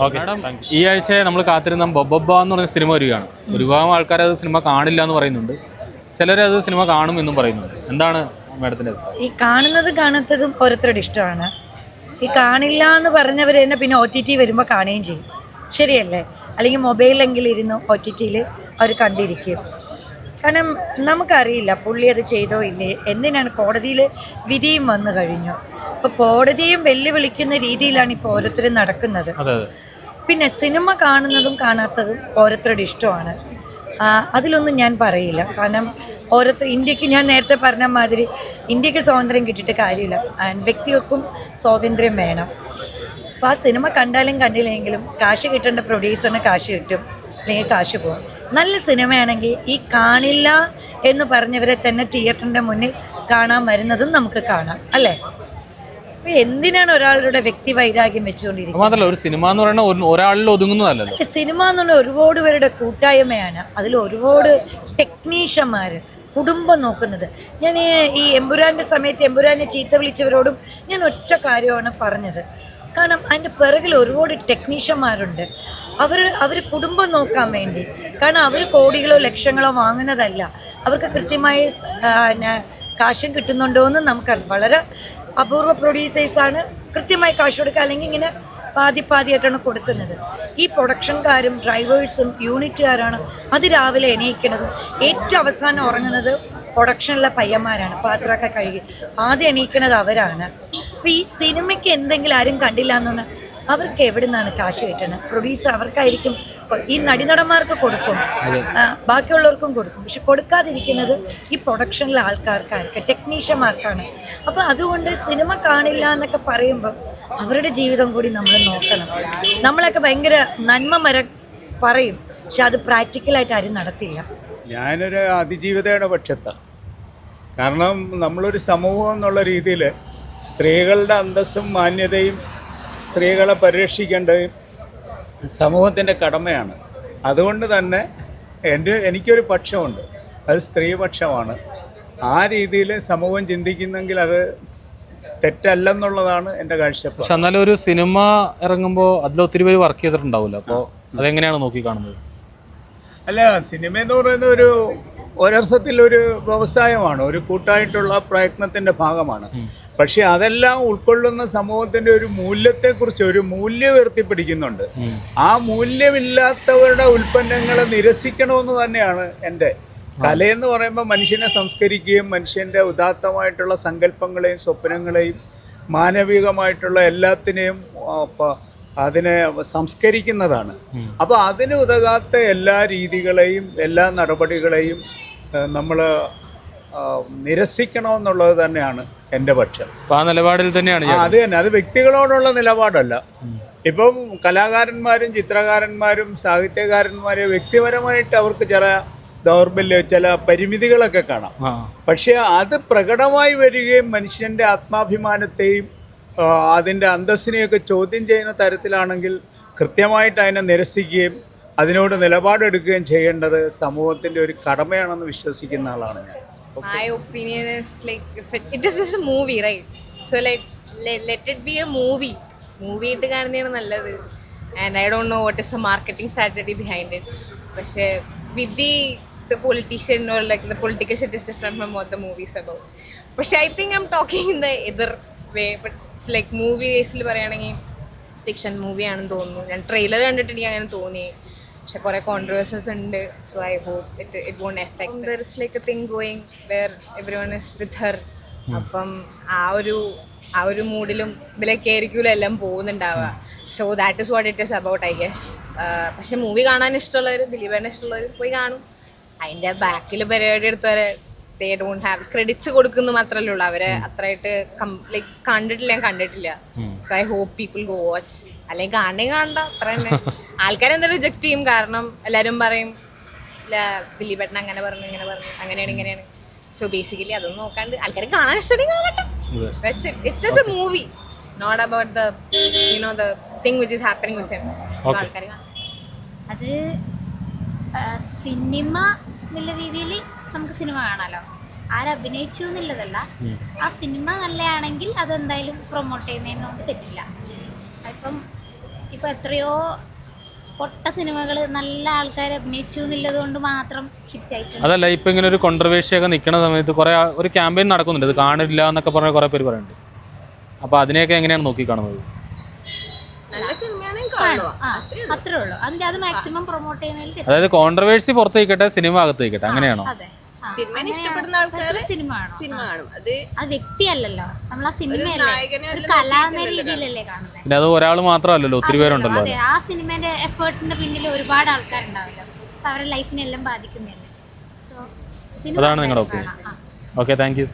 Okay madam, ഈ ആഴ്ച നമ്മൾ കാത്തിരുന്ന ബൊബൊബ എന്ന് പറഞ്ഞ സിനിമ വരികയാണ്. ഒരുപാട് ആൾക്കാർ അത് സിനിമ കാണില്ല എന്ന് പറയുന്നുണ്ട്, ചിലരത് സിനിമ കാണും എന്നും പറയുന്നുണ്ട്. എന്താണ് മാഡത്തിൻ്റെ? ഈ കാണുന്നത് കാണാത്തതും ഓരോരുത്തരുടെ ഇഷ്ടമാണ്. ഈ കാണില്ല എന്ന് പറഞ്ഞവർ തന്നെ പിന്നെ OTT വരുമ്പോൾ കാണുകയും ചെയ്യും, ശരിയല്ലേ? അല്ലെങ്കിൽ മൊബൈലെങ്കിലും ഇരുന്ന് OTT അവർ കണ്ടിരിക്കും. കാരണം നമുക്കറിയില്ല പുള്ളി അത് ചെയ്തോ ഇല്ലേ, എന്തിനാണ് കോടതിയിൽ വിധിയും വന്നു കഴിഞ്ഞു. അപ്പോൾ കോടതിയും വെല്ലുവിളിക്കുന്ന രീതിയിലാണ് ഇപ്പോൾ ഓരോരുത്തരും നടക്കുന്നത്. പിന്നെ സിനിമ കാണുന്നതും കാണാത്തതും ഓരോരുത്തരുടെ ഇഷ്ടമാണ്. അതിലൊന്നും ഞാൻ പറയില്ല. കാരണം ഇന്ത്യക്ക്, ഞാൻ നേരത്തെ പറഞ്ഞ മാതിരി, ഇന്ത്യക്ക് സ്വാതന്ത്ര്യം കിട്ടിയിട്ട് കാര്യമില്ല. വ്യക്തികൾക്കും സ്വാതന്ത്ര്യം വേണം. അപ്പോൾ ആ സിനിമ കണ്ടാലും കണ്ടില്ലെങ്കിലും കാശ് കിട്ടേണ്ട പ്രൊഡ്യൂസറിന് കാശ് കിട്ടും, അല്ലെങ്കിൽ കാശ് പോകും. നല്ല സിനിമയാണെങ്കിൽ ഈ കാണില്ല എന്ന് പറഞ്ഞവരെ തന്നെ തിയേറ്ററിൻ്റെ മുന്നിൽ കാണാൻ വരുന്നതും നമുക്ക് കാണാം, അല്ലേ? എന്തിനാണ് ഒരാളുടെ വ്യക്തി വൈരാഗ്യം വെച്ചുകൊണ്ടിരിക്കുന്നത്? ഒരു സിനിമ എന്ന് പറയുന്നത് ഒരാളിൽ ഒതുങ്ങുന്നതല്ലല്ലോ. സിനിമ എന്ന് പറഞ്ഞാൽ ഒരുപാട് പേരുടെ കൂട്ടായ്മയാണ്. അതിൽ ഒരുപാട് ടെക്നീഷ്യന്മാർ, കുടുംബം നോക്കുന്നത്. ഞാൻ ഈ എമ്പുരാൻ്റെ സമയത്ത് എമ്പുരാനെ ചീത്ത വിളിച്ചവരോടും ഞാൻ ഒറ്റ കാര്യമാണ് പറഞ്ഞത്. കാരണം അതിൻ്റെ പിറകിൽ ഒരുപാട് ടെക്നീഷ്യന്മാരുണ്ട്. അവർ കുടുംബം നോക്കാൻ വേണ്ടി. കാരണം അവർ കോടികളോ ലക്ഷങ്ങളോ വാങ്ങുന്നതല്ല. അവർക്ക് കൃത്യമായി കാശും കിട്ടുന്നുണ്ടോ എന്ന് നമുക്കറിയാം. വളരെ അപൂർവ പ്രൊഡ്യൂസേഴ്സാണ് കൃത്യമായി കാശ് കൊടുക്കുക, അല്ലെങ്കിൽ ഇങ്ങനെ പാതിയായിട്ടാണ് കൊടുക്കുന്നത്. ഈ പ്രൊഡക്ഷൻകാരും ഡ്രൈവേഴ്സും യൂണിറ്റുകാരാണ് അതിരാവിലെ എണീക്കുന്നതും ഏറ്റവും അവസാനം ഉറങ്ങുന്നത് പ്രൊഡക്ഷനിലെ പയ്യന്മാരാണ്. പാത്രമൊക്കെ കഴുകി ആദ്യം എണീക്കുന്നത് അവരാണ്. അപ്പോൾ ഈ സിനിമയ്ക്ക് എന്തെങ്കിലും ആരും കണ്ടില്ല എന്ന് പറഞ്ഞാൽ അവർക്ക് എവിടെ നിന്നാണ് കാശ് കിട്ടുന്നത്? പ്രൊഡ്യൂസർ അവർക്കായിരിക്കും. ഈ നടന്മാർക്ക് കൊടുക്കും, ബാക്കിയുള്ളവർക്കും കൊടുക്കും. പക്ഷെ കൊടുക്കാതിരിക്കുന്നത് ഈ പ്രൊഡക്ഷനിലെ ആൾക്കാർക്കായിരിക്കും, ടെക്നീഷ്യന്മാർക്കാണ്. അപ്പോൾ അതുകൊണ്ട് സിനിമ കാണില്ല എന്നൊക്കെ പറയുമ്പം അവരുടെ ജീവിതം കൂടി നമ്മൾ നോക്കണം. നമ്മളൊക്കെ ഭയങ്കര നന്മ പറയും, പക്ഷെ അത് പ്രാക്ടിക്കലായിട്ട് ആരും നടത്തില്ല. ഞാനൊരു അതിജീവിതയുടെ പക്ഷത്താണ്. കാരണം നമ്മളൊരു സമൂഹം എന്നുള്ള രീതിയിൽ സ്ത്രീകളുടെ അന്തസ്സും മാന്യതയും സ്ത്രീകളെ പരിരക്ഷിക്കേണ്ടതും സമൂഹത്തിൻ്റെ കടമയാണ്. അതുകൊണ്ട് തന്നെ എനിക്കൊരു പക്ഷമുണ്ട്, അത് സ്ത്രീപക്ഷമാണ്. ആ രീതിയിൽ സമൂഹം ചിന്തിക്കുന്നെങ്കിൽ അത് തെറ്റല്ലെന്നുള്ളതാണ് എൻ്റെ കാഴ്ചപ്പാട്. പക്ഷെ എന്നാലും ഒരു സിനിമ ഇറങ്ങുമ്പോൾ അതിലൊത്തിരി പേര് വർക്ക് ചെയ്തിട്ടുണ്ടാവില്ല. അപ്പോൾ അതെങ്ങനെയാണ് നോക്കി കാണുന്നത്? അല്ല, സിനിമ എന്ന് പറയുന്നത് ഒരർത്ഥത്തിൽ ഒരു വ്യവസായമാണ്, ഒരു കൂട്ടായിട്ടുള്ള പ്രയത്നത്തിൻ്റെ ഭാഗമാണ്. പക്ഷെ അതെല്ലാം ഉൾക്കൊള്ളുന്ന സമൂഹത്തിൻ്റെ ഒരു മൂല്യത്തെക്കുറിച്ച് ഒരു മൂല്യം ഉയർത്തിപ്പിടിക്കുന്നുണ്ട്. ആ മൂല്യമില്ലാത്തവരുടെ ഉൽപ്പന്നങ്ങളെ നിരസിക്കണമെന്ന് തന്നെയാണ് എൻ്റെ. കലയെന്ന് പറയുമ്പോൾ മനുഷ്യനെ സംസ്കരിക്കുകയും മനുഷ്യൻ്റെ ഉദാത്തമായിട്ടുള്ള സങ്കല്പങ്ങളെയും സ്വപ്നങ്ങളെയും മാനവികമായിട്ടുള്ള എല്ലാത്തിനെയും അതിനെ സംസ്കരിക്കുന്നതാണ്. അപ്പോൾ അതിന് ഉതകാത്ത എല്ലാ രീതികളെയും എല്ലാ നടപടികളെയും നമ്മൾ നിരസിക്കണമെന്നുള്ളത് തന്നെയാണ് എൻ്റെ പക്ഷം. ആ നിലപാടിൽ തന്നെയാണ് അത് തന്നെ. അത് വ്യക്തികളോടുള്ള നിലപാടല്ല. ഇപ്പം കലാകാരന്മാരും ചിത്രകാരന്മാരും സാഹിത്യകാരന്മാരും വ്യക്തിപരമായിട്ട് അവർക്ക് ചില ദൗർബല്യം, ചില പരിമിതികളൊക്കെ കാണാം. പക്ഷെ അത് പ്രകടമായി വരികയും മനുഷ്യൻ്റെ ആത്മാഭിമാനത്തെയും അതിൻ്റെ അന്തസ്സിനെയൊക്കെ ചോദ്യം ചെയ്യുന്ന തരത്തിലാണെങ്കിൽ കൃത്യമായിട്ട് അതിനെ നിരസിക്കുകയും അതിനോട് നിലപാടെടുക്കുകയും ചെയ്യേണ്ടത് സമൂഹത്തിൻ്റെ ഒരു കടമയാണെന്ന് വിശ്വസിക്കുന്ന ആളാണ് ഞാൻ. My opinion is like if it is just a movie, right? So like let it be a movie. Movie ഇട്ട് കാണുന്നതാണ് നല്ലത്. And I don't know what is the marketing strategy behind it. പക്ഷേ with the politician or like the political shit is different from what the movie is about. പക്ഷേ I think I'm talking in the other way. But it's like movie ബേസിൽ പറയുകയാണെങ്കിൽ fiction movie ആണെന്ന് തോന്നുന്നു. ഞാൻ trailer കണ്ടിട്ട് എനിക്ക് അങ്ങനെ തോന്നി. പക്ഷെ കുറേ കോൺട്രവേഴ്സൽസ് ഉണ്ട്. So I hope it won't effect. There is like a thing going where everyone is with her. അപ്പം ആ ഒരു മൂഡിലും ഇതിലൊക്കെ ആയിരിക്കുമല്ലോ എല്ലാം പോകുന്നുണ്ടാവുക. So that is what it is about I guess. പക്ഷെ മൂവി കാണാൻ ഇഷ്ടമുള്ളവർ, ദിലീപേനെ ഇഷ്ടമുള്ളവർ പോയി കാണും. അതിൻ്റെ ബാക്കിൽ പരിപാടി എടുത്തവരെ ദേ ഡോണ്ട് ഹാവ് ക്രെഡിറ്റ്സ് കൊടുക്കുന്നു മാത്രമല്ലേ ഉള്ളൂ. അവരെ അത്രയായിട്ട് ലൈക്ക് കണ്ടിട്ടില്ല. So I hope people go watch. അല്ലെങ്കിൽ കാണണ്ട അത്ര തന്നെ. ആൾക്കാരെന്തായാലും റിജക്ട് ചെയ്യും. കാരണം എല്ലാവരും പറയും ദിലീപേട്ടൻ അങ്ങനെ പറഞ്ഞു ഇങ്ങനെ പറഞ്ഞു, അങ്ങനെയാണ് ഇങ്ങനെയാണ്. സോ ബേസിക്കലി അതൊന്നും നോക്കാണ്ട് ആൾക്കാർ കാണാൻ ഇഷ്ടമുണ്ടെങ്കിൽ കാണട്ടെ. It's just a movie, not about the the thing which is happening with him. ആൾക്കാർ അത് സിനിമ എന്നുള്ള രീതിയിൽ നമുക്ക് സിനിമ കാണാലോ. ആരഭിനയിച്ചു എന്നുള്ളതല്ല, ആ സിനിമ നല്ലതാണെങ്കിൽ അതെന്തായാലും പ്രൊമോട്ട് ചെയ്യുന്നതിനോട് തെറ്റില്ല. ഇപ്പം ഇപ്പോൾ എത്രയോ പൊട്ട സിനിമകൾ നല്ല ആൾക്കാർ അഭിനയിച്ചു എന്നുള്ളത് കൊണ്ട് മാത്രം ഹിറ്റായിട്ടുണ്ട്. അതല്ല, ഇപ്പം ഇങ്ങനെ ഒരു കോൺട്രവേഴ്സിയൊക്കെ നിൽക്കുന്ന സമയത്ത് കുറേ ഒരു ക്യാമ്പയിൻ നടക്കുന്നുണ്ട്, ഇത് കാണില്ല എന്നൊക്കെ പറഞ്ഞ കുറേ പേര് പറയുന്നുണ്ട്. അപ്പോൾ അതിനെയൊക്കെ എങ്ങനെയാണ് നോക്കിക്കാണുന്നത്? നല്ല സിനിമയാണെങ്കിൽ അത്രേ ഉള്ളൂ. അതിന്റെ അത് മാക്സിമം പ്രൊമോട്ട് ചെയ്യുന്നതിൽ അതായത് കോൺട്രവേഴ്സി പുറത്ത് വയ്ക്കട്ടെ, സിനിമ അകത്ത് വയ്ക്കട്ടെ, അങ്ങനെയാണോ? അതെ. സിനിമയെ ഇഷ്ടപ്പെടുന്ന ആൾക്കാർ സിനിമ സിനിമ കാണും. അത് അത് വ്യക്തിയല്ലല്ലോ, നമ്മൾ ആ സിനിമയല്ലേ ഒരു കലാ എന്ന രീതിയിലല്ലേ കാണുന്നത്. പിന്നെ അത് ഒരാൾ മാത്രമല്ലല്ലോ, ഒത്തിരി പേരുണ്ടല്ലോ. അതെ, ആ സിനിമേന്റെ എഫേർട്ടിന്റെ പിന്നിൽ ഒരുപാട് ആൾക്കാരുണ്ടാവില്ല, അപ്പൊ അവരുടെ ലൈഫിനെല്ലാം ബാധിക്കുന്നില്ലേ. സോ സിനിമ അതാണ് നിങ്ങളുടെ ഒപ്പീനിയൻ. Okay, thank you.